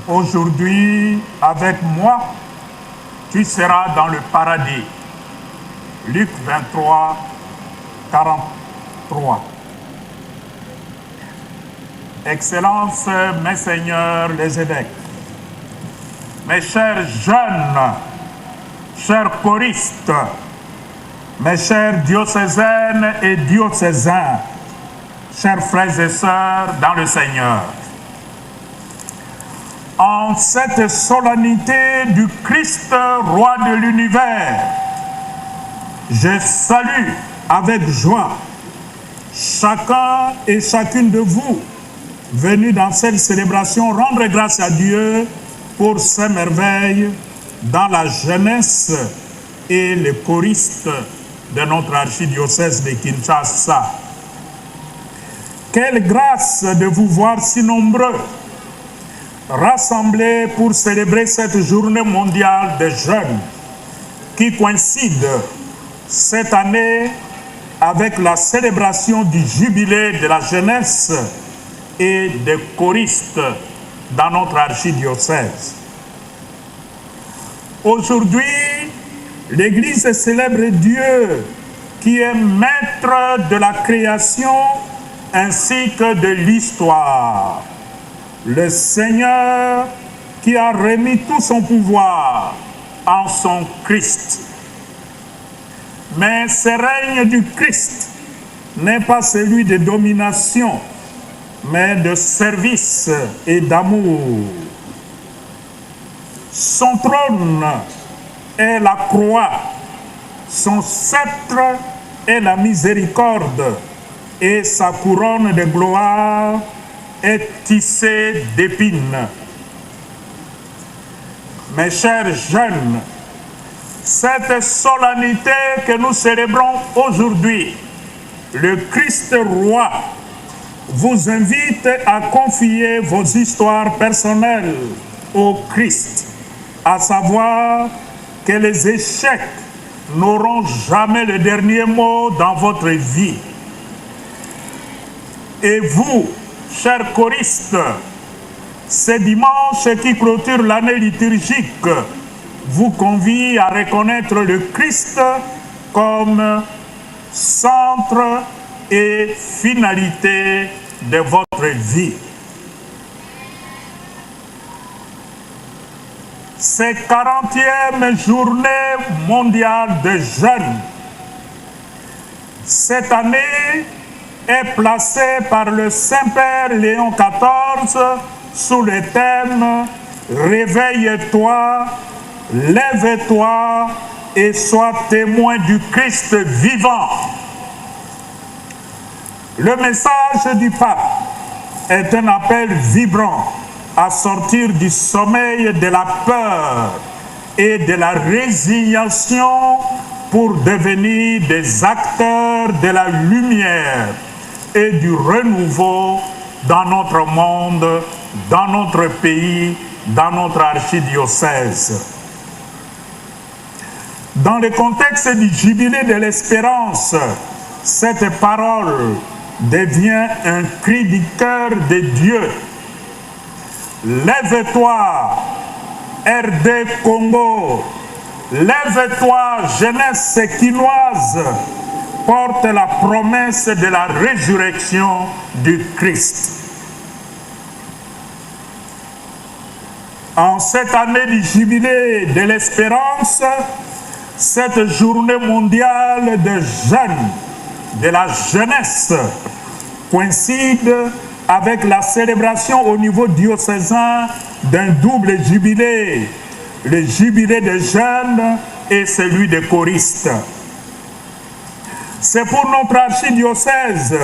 Aujourd'hui, avec moi, tu seras dans le paradis. Luc 23, 43. Excellences, mes seigneurs les évêques, mes chers jeunes, chers choristes, mes chers diocésaines et diocésains, chers frères et sœurs dans le Seigneur. En cette solennité du Christ, roi de l'univers, je salue avec joie chacun et chacune de vous venus dans cette célébration rendre grâce à Dieu pour ces merveilles dans la jeunesse et les choristes de notre archidiocèse de Kinshasa. Quelle grâce de vous voir si nombreux rassemblés pour célébrer cette journée mondiale des jeunes qui coïncide cette année avec la célébration du jubilé de la jeunesse et des choristes dans notre archidiocèse. Aujourd'hui, l'Église célèbre Dieu qui est maître de la création ainsi que de l'histoire. Le Seigneur qui a remis tout son pouvoir en son Christ. Mais ce règne du Christ n'est pas celui de domination, mais de service et d'amour. Son trône est la croix, son sceptre est la miséricorde et sa couronne de gloire est tissée d'épines. Mes chers jeunes, cette solennité que nous célébrons aujourd'hui, le Christ roi, vous invite à confier vos histoires personnelles au Christ, à savoir que les échecs n'auront jamais le dernier mot dans votre vie. Et vous, chers choristes, ce dimanche qui clôture l'année liturgique vous convie à reconnaître le Christ comme centre et finalité de votre vie. Cette 40e journée mondiale des jeunes, cette année est placée par le Saint-Père Léon XIV sous le thème « Réveille-toi, lève-toi et sois témoin du Christ vivant ». Le message du pape est un appel vibrant à sortir du sommeil de la peur et de la résignation pour devenir des acteurs de la lumière et du renouveau dans notre monde, dans notre pays, dans notre archidiocèse. Dans le contexte du jubilé de l'espérance, cette parole devient un cri du cœur de Dieu. Lève-toi, RD Congo, lève-toi, jeunesse quinoise, porte la promesse de la résurrection du Christ. En cette année du jubilé de l'espérance, cette journée mondiale des jeunes, de la jeunesse, coïncide avec la célébration au niveau diocésain d'un double jubilé, le jubilé des jeunes et celui des choristes. C'est pour notre archidiocèse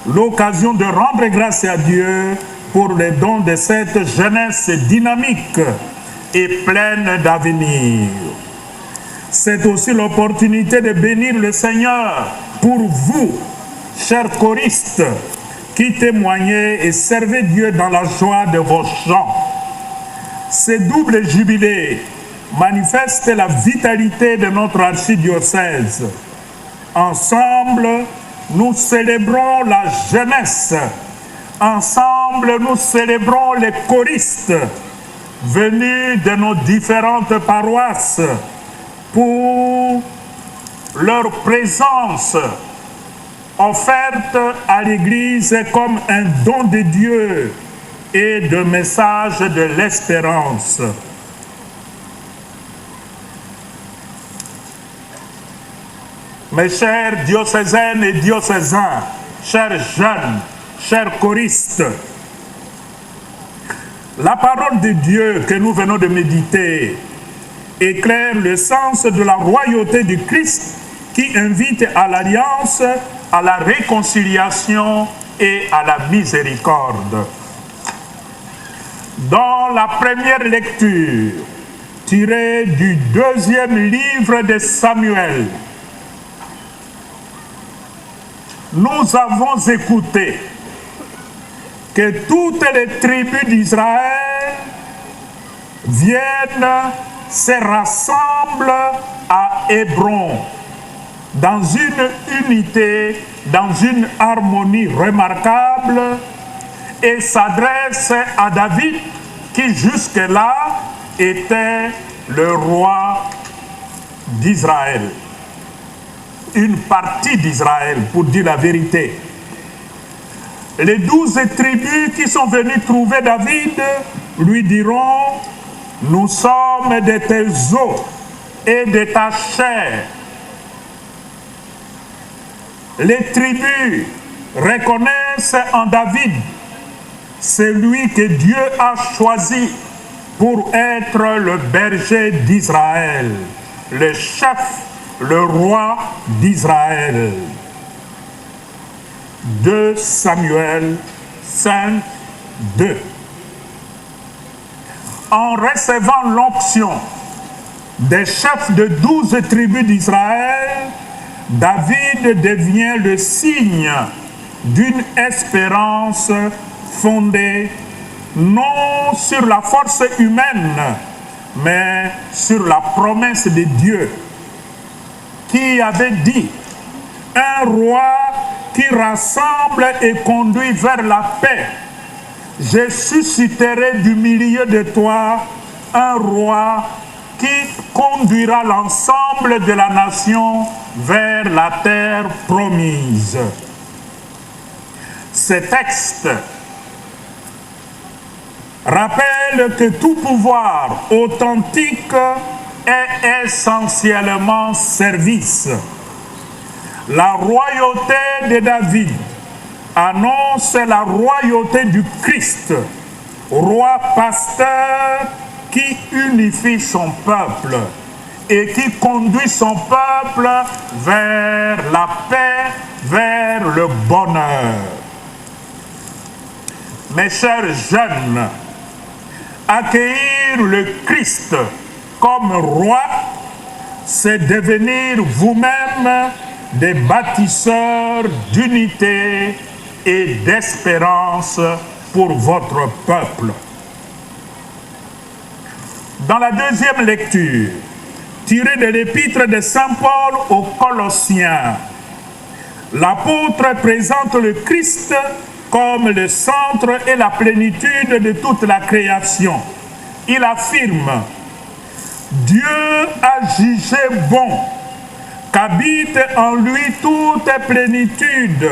l'occasion de rendre grâce à Dieu pour le don de cette jeunesse dynamique et pleine d'avenir. C'est aussi l'opportunité de bénir le Seigneur pour vous, chers choristes, qui témoignez et servez Dieu dans la joie de vos chants. Ce double jubilé manifeste la vitalité de notre archidiocèse. Ensemble, nous célébrons la jeunesse. Ensemble, nous célébrons les choristes. venus de nos différentes paroisses pour leur présence offerte à l'Église comme un don de Dieu et de message de l'espérance. Mes chers diocésaines et diocésains, chers jeunes, chers choristes, la parole de Dieu que nous venons de méditer éclaire le sens de la royauté du Christ qui invite à l'alliance, à la réconciliation et à la miséricorde. Dans la première lecture, tirée du deuxième livre de Samuel, nous avons écouté que toutes les tribus d'Israël viennent se rassemblent à Hébron dans une unité, dans une harmonie remarquable et s'adressent à David qui jusque-là était le roi d'Israël. Une partie d'Israël, pour dire la vérité. Les 12 tribus qui sont venues trouver David lui diront: nous sommes de tes os et de ta chair. Les tribus reconnaissent en David celui que Dieu a choisi pour être le berger d'Israël, le chef, le roi d'Israël. 2 Samuel 5, 2. En recevant l'onction des chefs de 12 tribus d'Israël, David devient le signe d'une espérance fondée non sur la force humaine, mais sur la promesse de Dieu, qui avait dit: un roi qui rassemble et conduit vers la paix. Je susciterai du milieu de toi un roi qui conduira l'ensemble de la nation vers la terre promise. Ce texte rappelle que tout pouvoir authentique est essentiellement service. La royauté de David annonce la royauté du Christ, roi pasteur qui unifie son peuple et qui conduit son peuple vers la paix, vers le bonheur. Mes chers jeunes, accueillir le Christ comme roi, c'est devenir vous-même des bâtisseurs d'unité et d'espérance pour votre peuple. Dans la deuxième lecture, tirée de l'épître de Saint Paul aux Colossiens, l'apôtre présente le Christ comme le centre et la plénitude de toute la création. Il affirme: Dieu a jugé bon qu'habite en lui toute plénitude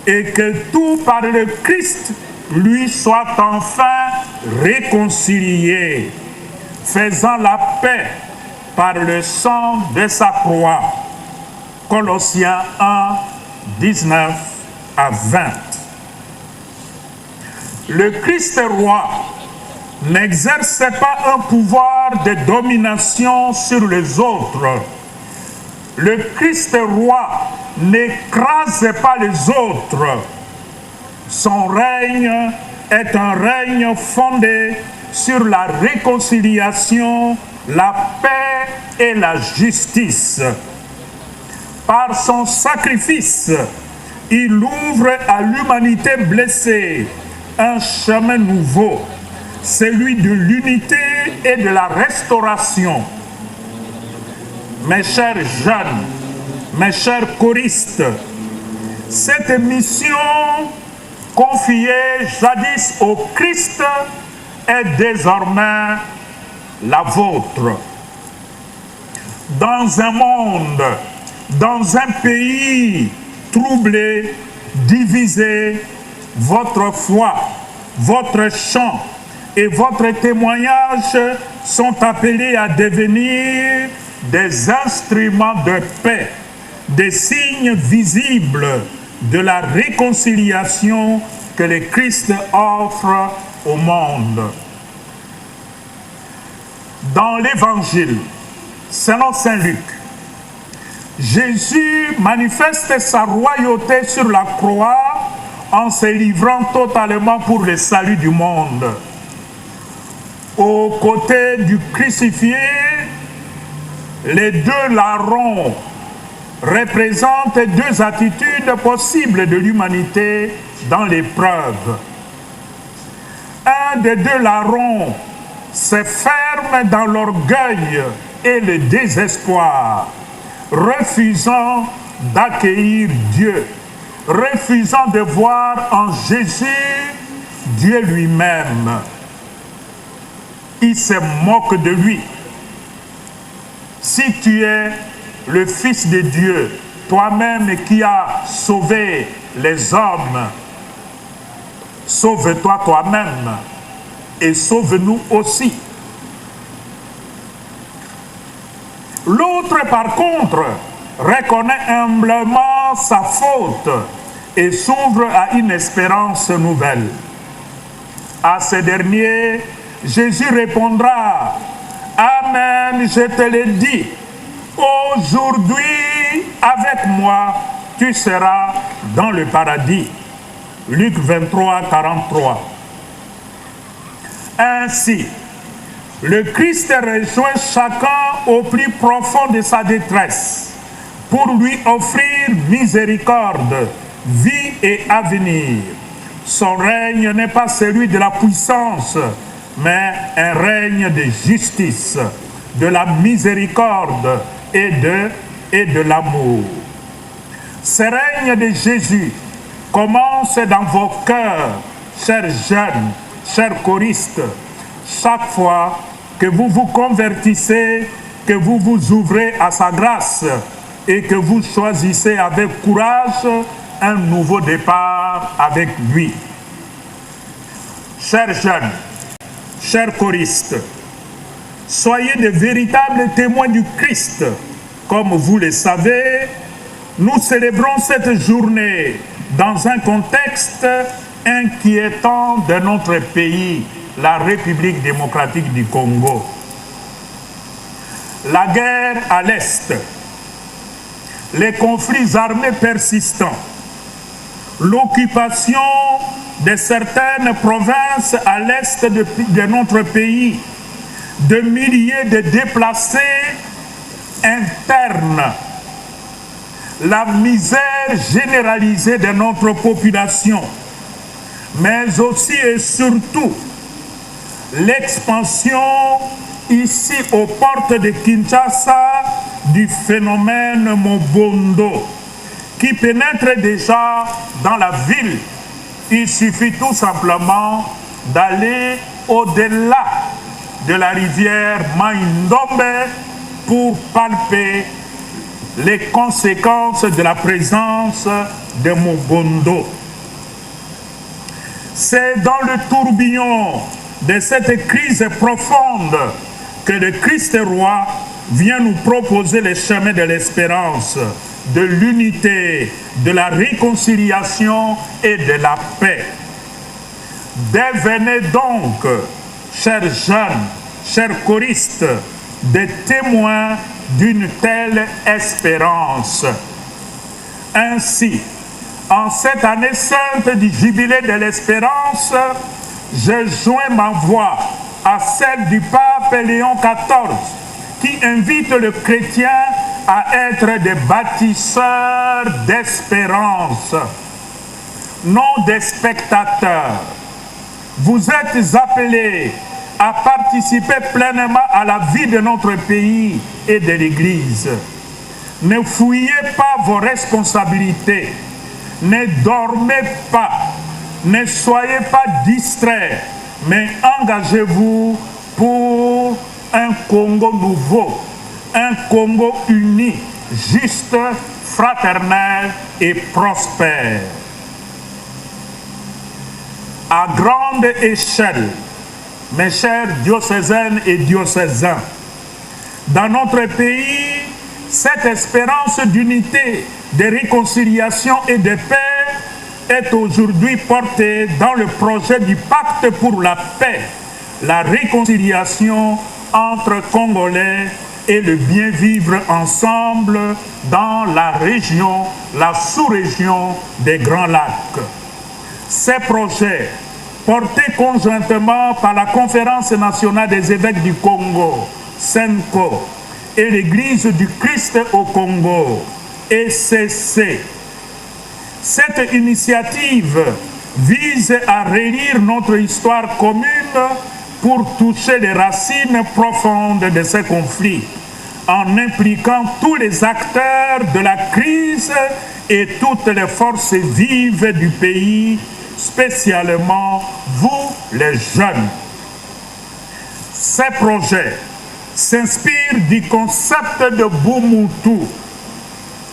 et que tout par le Christ lui soit enfin réconcilié, faisant la paix par le sang de sa croix. Colossiens 1, 19 à 20. Le Christ roi n'exerce pas un pouvoir de domination sur les autres. Le Christ roi n'écrase pas les autres. Son règne est un règne fondé sur la réconciliation, la paix et la justice. Par son sacrifice, il ouvre à l'humanité blessée un chemin nouveau, celui de l'unité et de la restauration. Mes chers jeunes, mes chers choristes, cette mission confiée jadis au Christ est désormais la vôtre. Dans un monde, dans un pays troublé, divisé, votre foi, votre chant et votre témoignage sont appelés à devenir des instruments de paix, des signes visibles de la réconciliation que le Christ offre au monde. Dans l'Évangile, selon Saint Luc, Jésus manifeste sa royauté sur la croix en se livrant totalement pour le salut du monde. Aux côtés du crucifié, les deux larrons représentent deux attitudes possibles de l'humanité dans l'épreuve. Un des deux larrons se ferme dans l'orgueil et le désespoir, refusant d'accueillir Dieu, refusant de voir en Jésus Dieu lui-même. Il se moque de lui. Si tu es le Fils de Dieu, toi-même qui as sauvé les hommes, sauve-toi toi-même et sauve-nous aussi. L'autre, par contre, reconnaît humblement sa faute et s'ouvre à une espérance nouvelle. À ce dernier, Jésus répondra: Amen, je te le dis, aujourd'hui, avec moi, tu seras dans le paradis. Luc 23, 43. Ainsi, le Christ rejoint chacun au plus profond de sa détresse pour lui offrir miséricorde, vie et avenir. Son règne n'est pas celui de la puissance, mais un règne de justice, de la miséricorde et de l'amour. Ce règne de Jésus commence dans vos cœurs, chers jeunes, chers choristes, chaque fois que vous vous convertissez, que vous vous ouvrez à sa grâce et que vous choisissez avec courage un nouveau départ avec lui. Chers jeunes, chers choristes, soyez de véritables témoins du Christ. Comme vous le savez, nous célébrons cette journée dans un contexte inquiétant de notre pays, la République démocratique du Congo. La guerre à l'Est, les conflits armés persistants, l'occupation de certaines provinces à l'Est de notre pays, de milliers de déplacés internes, la misère généralisée de notre population, mais aussi et surtout l'expansion ici aux portes de Kinshasa du phénomène Mobondo qui pénètre déjà dans la ville. Il suffit tout simplement d'aller au-delà de la rivière Mai-Ndombe pour palper les conséquences de la présence de Mobondo. C'est dans le tourbillon de cette crise profonde que le Christ roi vient nous proposer les chemins de l'espérance, de l'unité, de la réconciliation et de la paix. Devenez donc, chers jeunes, chers choristes, des témoins d'une telle espérance. Ainsi, en cette année sainte du jubilé de l'espérance, je joins ma voix à celle du pape Léon XIV qui invite le chrétien à être des bâtisseurs d'espérance, non des spectateurs. Vous êtes appelés à participer pleinement à la vie de notre pays et de l'Église. Ne fouillez pas vos responsabilités, ne dormez pas, ne soyez pas distraits, mais engagez-vous pour un Congo nouveau, un Congo uni, juste, fraternel et prospère. À grande échelle, mes chers diocésaines et diocésains, dans notre pays, cette espérance d'unité, de réconciliation et de paix est aujourd'hui portée dans le projet du pacte pour la paix, la réconciliation entre Congolais et le bien vivre ensemble dans la région, la sous-région des Grands Lacs. Ces projets, portés conjointement par la Conférence nationale des évêques du Congo, SENCO, et l'Église du Christ au Congo, ECC. Cette initiative vise à relire notre histoire commune pour toucher les racines profondes de ces conflits, en impliquant tous les acteurs de la crise et toutes les forces vives du pays, spécialement vous les jeunes. Ces projets s'inspirent du concept de Bumutu,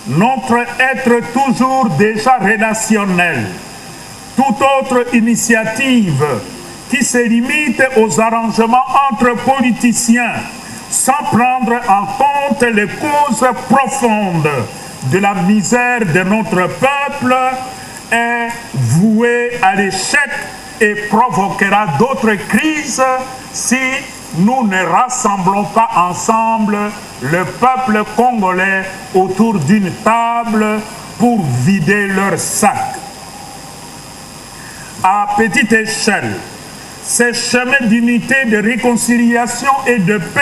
notre être toujours déjà relationnel. Toute autre initiative qui se limite aux arrangements entre politiciens sans prendre en compte les causes profondes de la misère de notre peuple est vouée à l'échec et provoquera d'autres crises si nous ne rassemblons pas ensemble le peuple congolais autour d'une table pour vider leur sac. À petite échelle, ces chemins d'unité, de réconciliation et de paix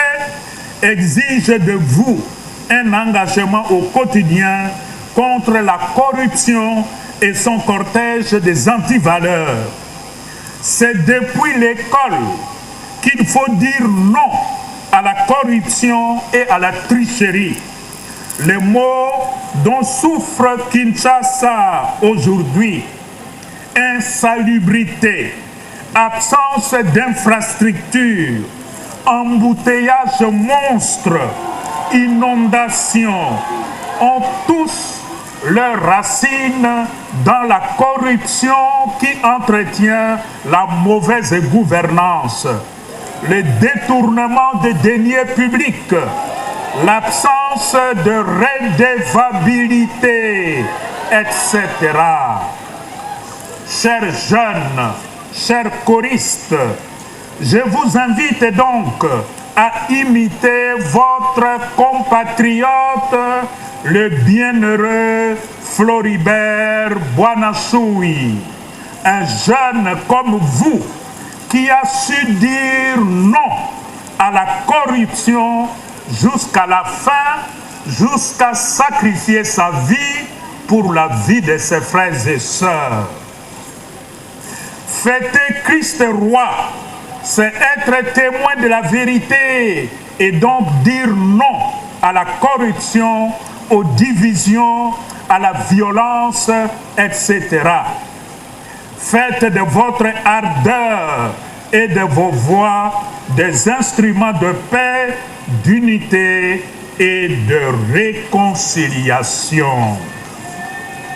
exigent de vous un engagement au quotidien contre la corruption et son cortège des antivaleurs. C'est depuis l'école qu'il faut dire non à la corruption et à la tricherie. Les maux dont souffre Kinshasa aujourd'hui, insalubrité, absence d'infrastructures, embouteillage monstre, inondations, ont tous leurs racines dans la corruption qui entretient la mauvaise gouvernance, le détournement des deniers publics, l'absence de redevabilité, etc. Chers jeunes, chers choristes, je vous invite donc à imiter votre compatriote, le bienheureux Floribert Boanasoui, un jeune comme vous qui a su dire non à la corruption jusqu'à la fin, jusqu'à sacrifier sa vie pour la vie de ses frères et sœurs. Fêter Christ roi, c'est être témoin de la vérité et donc dire non à la corruption, aux divisions, à la violence, etc. Faites de votre ardeur et de vos voix des instruments de paix, d'unité et de réconciliation.